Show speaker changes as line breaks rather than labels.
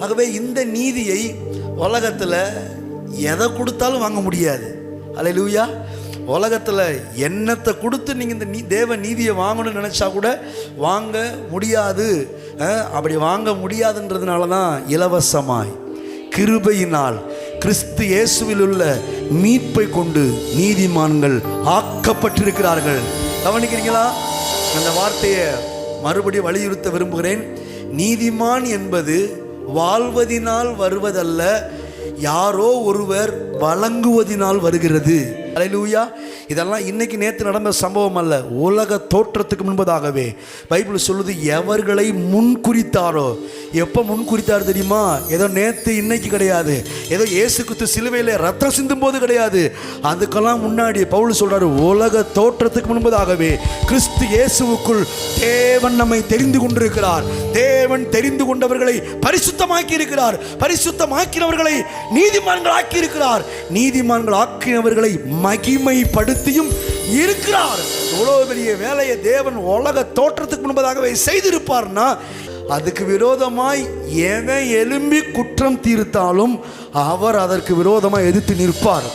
ஆகவே இந்த நீதியை உலகத்தில் எதை கொடுத்தாலும் வாங்க முடியாது. அல்லேலூயா. உலகத்தில் என்னத்தை கொடுத்து நீங்கள் இந்த தேவ நீதியை வாங்கணும்னு நினச்சா கூட வாங்க முடியாது. அப்படி வாங்க முடியாதுன்றதுனால தான் இலவசமாய் கிருபையினால் கிறிஸ்து இயேசுவில் உள்ள மீட்பை கொண்டு நீதிமான்கள் ஆக்கப்பட்டிருக்கிறார்கள். கவனிக்கிறீங்களா? அந்த வார்த்தையை மறுபடியும் வலியுறுத்த விரும்புகிறேன். நீதிமான் என்பது வாழ்வதினால் வருவதல்ல, யாரோ ஒருவர் வழங்குவதினால் வருகிறது. அல்லேலூயா. இதெல்லாம் இன்னைக்கு நேற்று நடந்த சம்பவம் அல்ல. உலக தோற்றத்துக்கு முன்பதாகவே பைபிள் சொல்லுது, எவர்களை முன்குறித்தாரோ. எப்போ முன்குறித்தார் தெரியுமா? ஏதோ நேற்று இன்னைக்கு கிடையாது. ஏதோ இயேசு கிறிஸ்து சிலுவையில் ரத்தம் சிந்தும் போது கிடையாது. அதுக்கெல்லாம் முன்னாடி பவுல் சொல்றாரு, உலக தோற்றத்துக்கு முன்பதாகவே கிறிஸ்து இயேசுவுக்குள் தேவன் நம்மை தெரிந்து கொண்டிருக்கிறார். தேவன் தெரிந்து கொண்டவர்களை பரிசுத்தமாக்கி இருக்கிறார். பரிசுத்தமாக்கினவர்களை நீதிமான்கள் ஆக்கி இருக்கிறார். நீதிமான்கள் ஆக்கினவர்களை மகிமைப்படுத்தியும் இருக்கிறார். எவ்வளவு பெரிய வேலையை தேவன் உலக தோற்றத்துக்கு முன்பதாகவே செய்திருப்பார்னா, அதுக்கு விரோதமாய் எவன் எழும்பி குற்றம் தீர்த்தாலும் அவர் அதற்கு விரோதமாய் எதிர்த்து நிற்பார்.